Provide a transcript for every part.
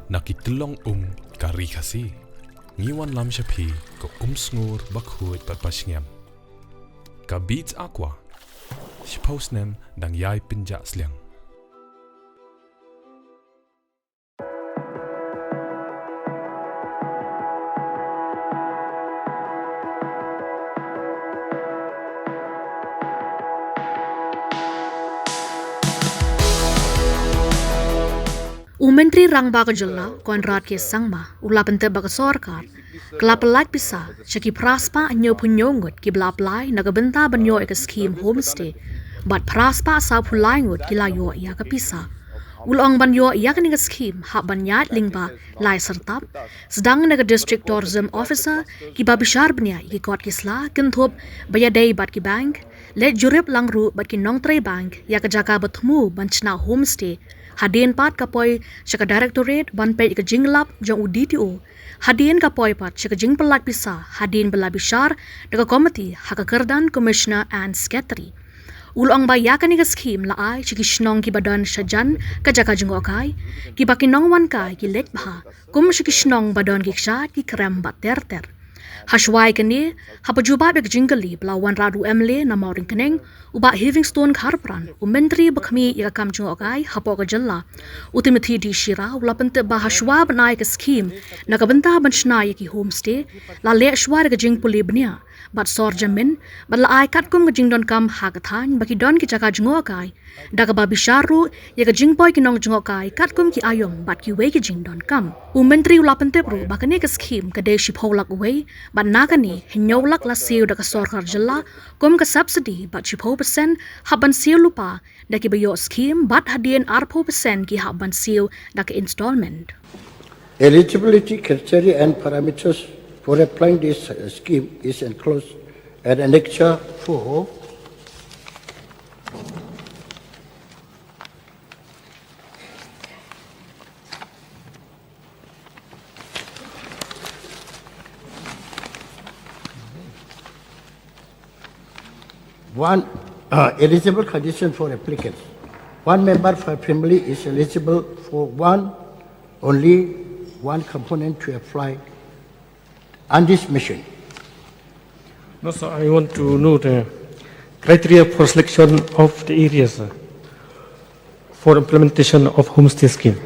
Nakitlong ka Ri Khasi. Ngiwan lam shapi ko sngur bakhuit pat pasngem. Ka beats aqua. Shposnem dang yai pinja sliang. Menteri rang baga jylla konrad ke sangma ula pente baga sorkar kelap like Pisa ceki praspa anyo punyo ngut ki blaplai naga benta banyo ek scheme homestay but praspa sa pulai ngut ki la yo ya ka Pisa ulong banyo ya ka ninga scheme ha banyat lingba lai sertap sedang naga district tourism officer ki babishar bnya ki kot kisla kinthop bayadai bat ki bank let jurip langru bat ki nongtre bank ya ka jaka batmu banchna homestay Hadien pat kapoy sa directorate ban pe ka Jingïarap jong UDTO hadien kapoy pat sa jing pelat Pisa hadien belabishar daga committee hakakerdan commissioner and secretary ulong ba yakan ni scheme la ai chi Shnong ki badan sajan ka jaka jing okai ki bakinong wan kai ki let bha kum shi Shnong badan ki ksha ki krem bat ter hashwai kani hapajuba bek jingli blawan radu emle na mauring keneng uba Livingstone kharpran menteri bakhmi ya kam jung okai hapo ka jylla utimthi di shira ulapante ba hashwa banai ka scheme nakabanta banchna ki homestay la le shwar ka jing puli bnya bat sor jamin bat la ai kat kum ka jing don kam ha ka than baki don ki jaka jung okai daga ba bisharu ya ka jing boy ki nong jung okai kat kum ki ayom bat ki we ki jing don kam menteri ulapante bro bakane ka scheme ka de shi pholak we bat nakani hinyolak la siu daga sorkar jylla kum ka subsidy bat shi 4% haban siu lupa daki bayo scheme bat hadien 4% ki haban siu daki installment. Eligibility criteria and parameters for applying this scheme is enclosed at Annexure 4. One eligible condition for applicants. One member per family is eligible for only one component to apply on this mission. No, sir, I want to know the criteria for selection of the areas for implementation of homestay scheme.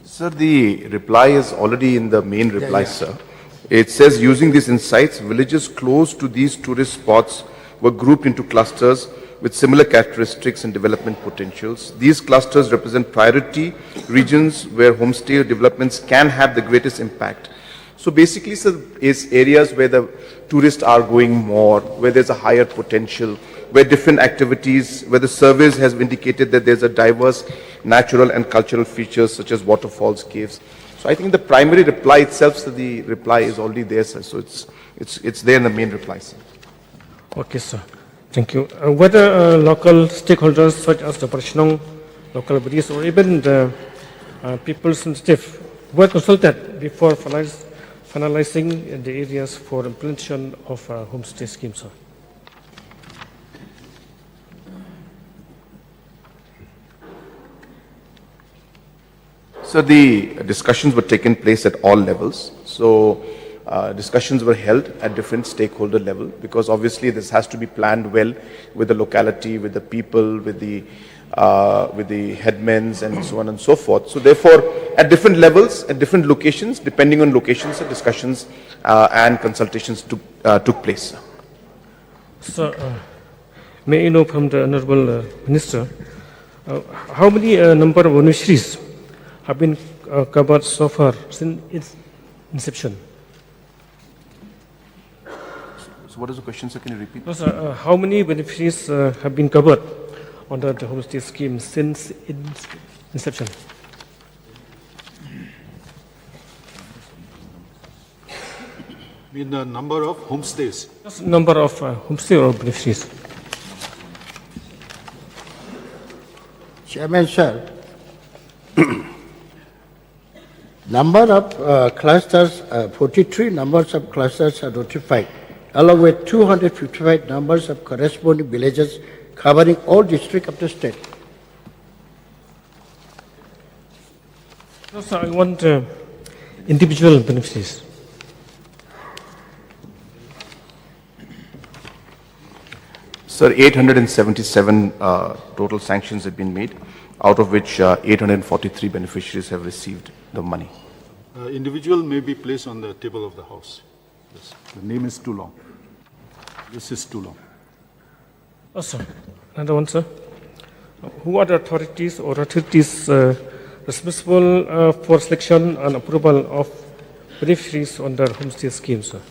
Sir, the reply is already in the main reply, sir. It says, using these insights, villages close to these tourist spots were grouped into clusters with similar characteristics and development potentials. These clusters represent priority regions where homestay developments can have the greatest impact. So basically, sir, is areas where the tourists are going more, where there's a higher potential, where different activities, where the surveys has indicated that there's a diverse natural and cultural features such as waterfalls, caves. So I think the primary reply itself, so the reply is already there, sir. So it's there in the main reply, sir. Okay, sir. Thank you. Whether local stakeholders such as the Shillong, local bodies, or even the people sensitive were consulted before finalizing the areas for implementation of homestay scheme, sir? So the discussions were taking place at all levels. So discussions were held at different stakeholder level because obviously this has to be planned well with the locality, with the people, with the headmen and so on and so forth. So therefore, at different levels, at different locations, depending on locations, discussions and consultations took place. Sir, may I know from the Honorable Minister, how many number of beneficiaries have been covered so far since its inception? So what is the question, sir? Can you repeat? No, sir, how many beneficiaries have been covered under the homestay scheme since its inception? In the number of homestays? Just number of homestay or beneficiaries? Chairman, sir, number of clusters, 43 numbers of clusters are notified, along with 255 numbers of corresponding villages covering all districts of the state. No, sir, I want individual beneficiaries. Sir, 877 total sanctions have been made, out of which 843 beneficiaries have received the money. Individual may be placed on the table of the House. Yes. The name is too long. This is too long. Oh, sir. Another one, sir. Who are the authorities responsible for selection and approval of beneficiaries under homestay scheme, sir?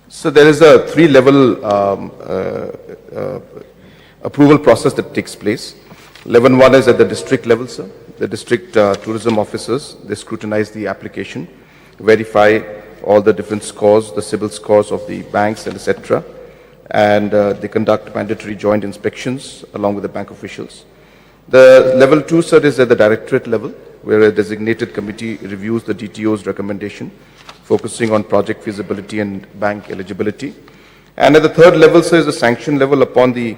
So there is a three-level approval process that takes place. Level 1 is at the district level, sir. The district tourism officers, they scrutinize the application, verify all the different scores, the CIBIL scores of the banks and etc. And they conduct mandatory joint inspections along with the bank officials. The level 2, sir, is at the directorate level, where a designated committee reviews the DTO's recommendation, focusing on project feasibility and bank eligibility. And at the third level, sir, is the sanction level upon the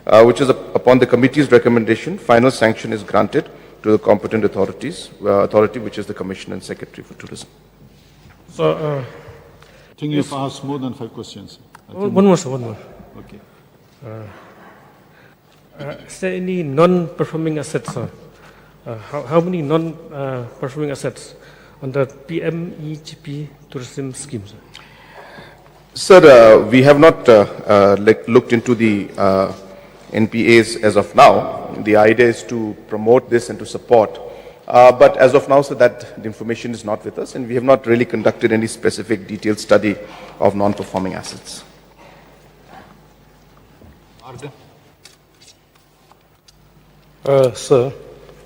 upon the committee's recommendation. Final sanction is granted to the competent authority, which is the Commissioner and Secretary for Tourism. So, I think you've asked more than 5 questions. one more, sir, one more. Okay. Is there any non-performing assets, sir? How many non-performing assets under PMEGP tourism schemes? Sir, we have not looked into the NPAs as of now. The idea is to promote this and to support. But as of now, sir, that the information is not with us, and we have not really conducted any specific detailed study of non-performing assets. Arden? Sir,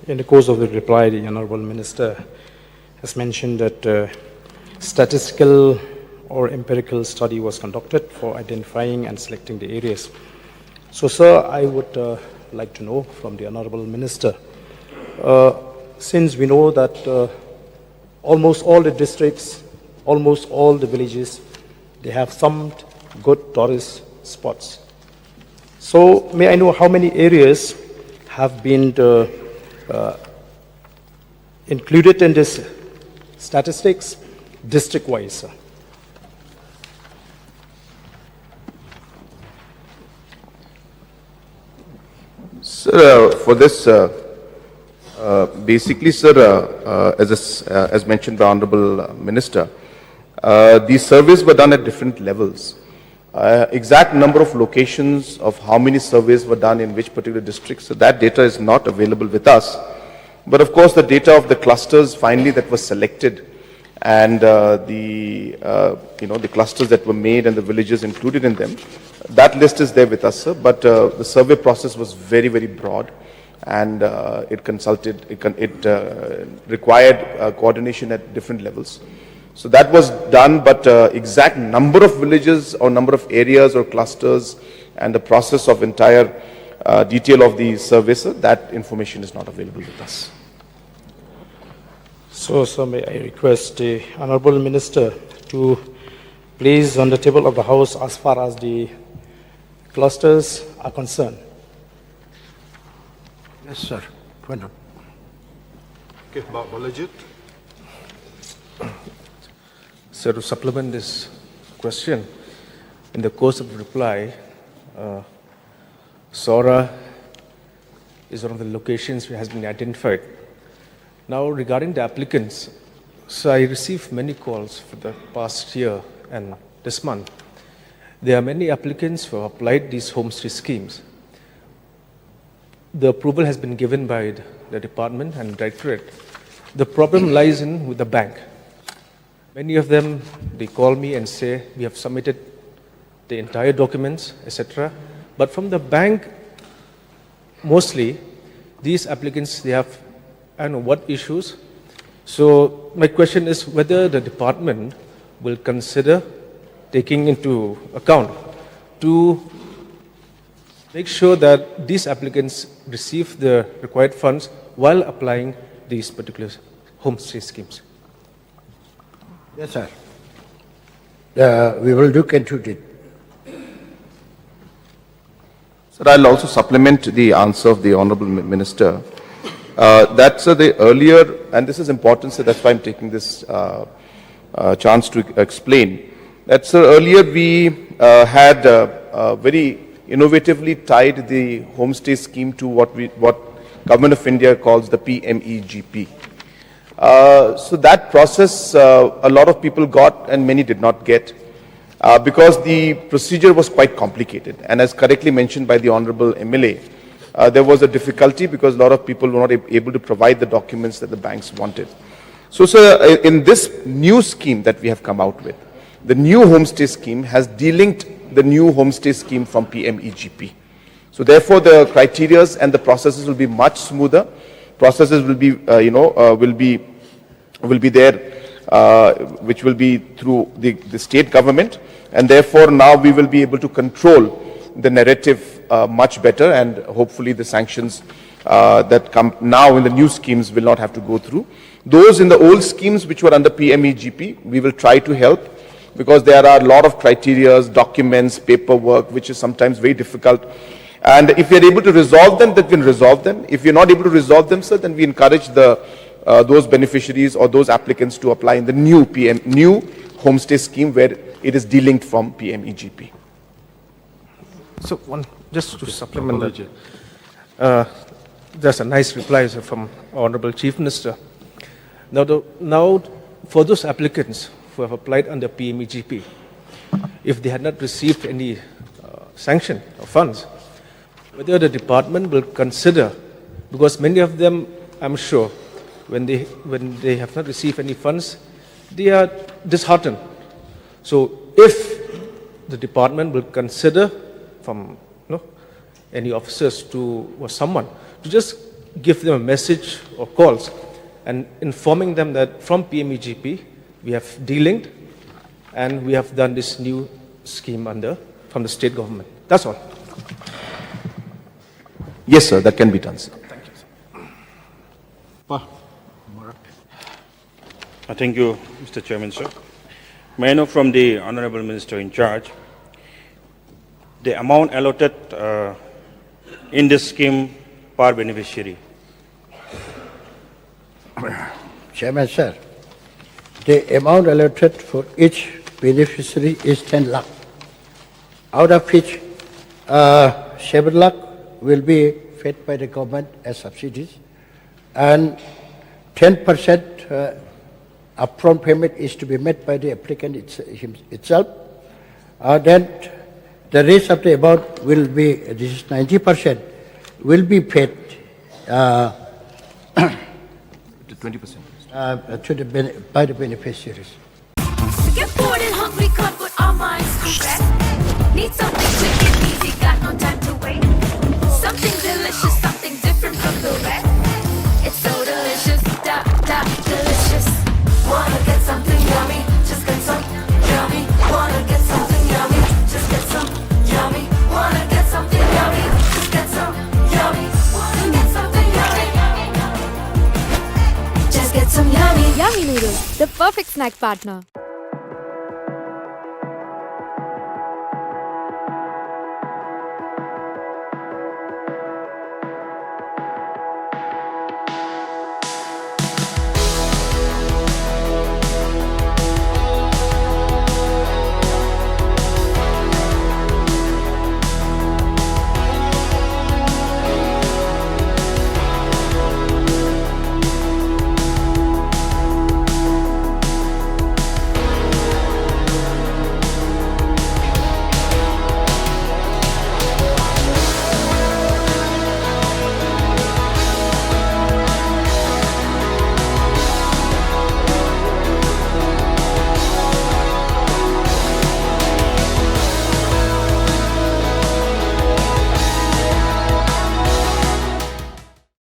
in the course of the reply, the Honourable Minister has mentioned that statistical or empirical study was conducted for identifying and selecting the areas. So, sir, I would like to know from the Honourable Minister, since we know that almost all the districts, almost all the villages, they have some good tourist spots. So, may I know how many areas have been included in this statistics district-wise, sir? Sir, for this, basically, sir, as mentioned by Honorable Minister, these surveys were done at different levels. Exact number of locations of how many surveys were done in which particular districts, so that data is not available with us. But of course, the data of the clusters finally that was selected, and the clusters that were made and the villages included in them, that list is there with us, sir. But the survey process was very, very broad, and it required coordination at different levels. So that was done, but exact number of villages or number of areas or clusters and the process of entire detail of the survey, sir, that information is not available with us. So, sir, may I request the Honourable Minister to place on the table of the House as far as the clusters are concerned? Yes, sir. Bueno. Okay, Balajit? So to supplement this question, in the course of reply, Sora is one of the locations which has been identified. Now regarding the applicants, so I received many calls for the past year and this month. There are many applicants who have applied these homestay schemes. The approval has been given by the department and directorate. The problem lies in with the bank. Many of them, they call me and say, we have submitted the entire documents, etc. But from the bank, mostly, these applicants, they have, I don't know what issues. So my question is whether the department will consider taking into account to make sure that these applicants receive the required funds while applying these particular homestay schemes. Yes, sir. We will look into it. Sir, I'll also supplement the answer of the Honorable Minister. That's the earlier, and this is important, so that's why I'm taking this chance to explain. That's earlier we had very innovatively tied the homestay scheme to what Government of India calls the PMEGP. So that process, a lot of people got and many did not get because the procedure was quite complicated. And as correctly mentioned by the Honorable MLA, there was a difficulty because a lot of people were not able to provide the documents that the banks wanted. So, sir, in this new scheme that we have come out with, the new homestay scheme has delinked the new homestay scheme from PMEGP. So therefore, the criteria and the processes will be much smoother. Processes will be, will be there, which will be through the state government, and therefore now we will be able to control the narrative much better, and hopefully the sanctions that come now in the new schemes will not have to go through. Those in the old schemes which were under PMEGP, we will try to help because there are a lot of criteria, documents, paperwork, which is sometimes very difficult. And if we are able to resolve them, then we can resolve them. If we are not able to resolve them, sir, then we encourage those beneficiaries or those applicants to apply in the new homestay scheme where it is delinked from PMEGP. So just to supplement that, there's a nice reply from Honorable Chief Minister. Now, for those applicants who have applied under PMEGP, if they had not received any sanction or funds, whether the department will consider, because many of them, I'm sure, when they have not received any funds, they are disheartened. So if the department will consider from any officers or someone to just give them a message or calls and informing them that from PMEGP we have delinked and we have done this new scheme from the state government. That's all. Yes, sir, that can be done, sir. Thank you, sir. Thank you, Mr. Chairman, sir. May I know from the Honorable Minister in charge, the amount allotted in this scheme per beneficiary? Chairman, sir, the amount allotted for each beneficiary is 10 lakh, out of which 7 lakh will be fed by the government as subsidies, and 10% upfront payment is to be made by the applicant itself. Then the rest of the amount will be, this is 90%, will be paid To 20%. by the beneficiaries. Get bored and hungry, can't put our minds to rest. Need something quick and easy, got no time to wait. Something delicious, something different from the rest. It's so delicious, delicious. Wanna get something yummy, just get some yummy. Wanna get something yummy, just get some yummy. Wanna get something yummy, just get some yummy. Wanna get something yummy, just get some yummy. Yummy noodles, the perfect snack partner.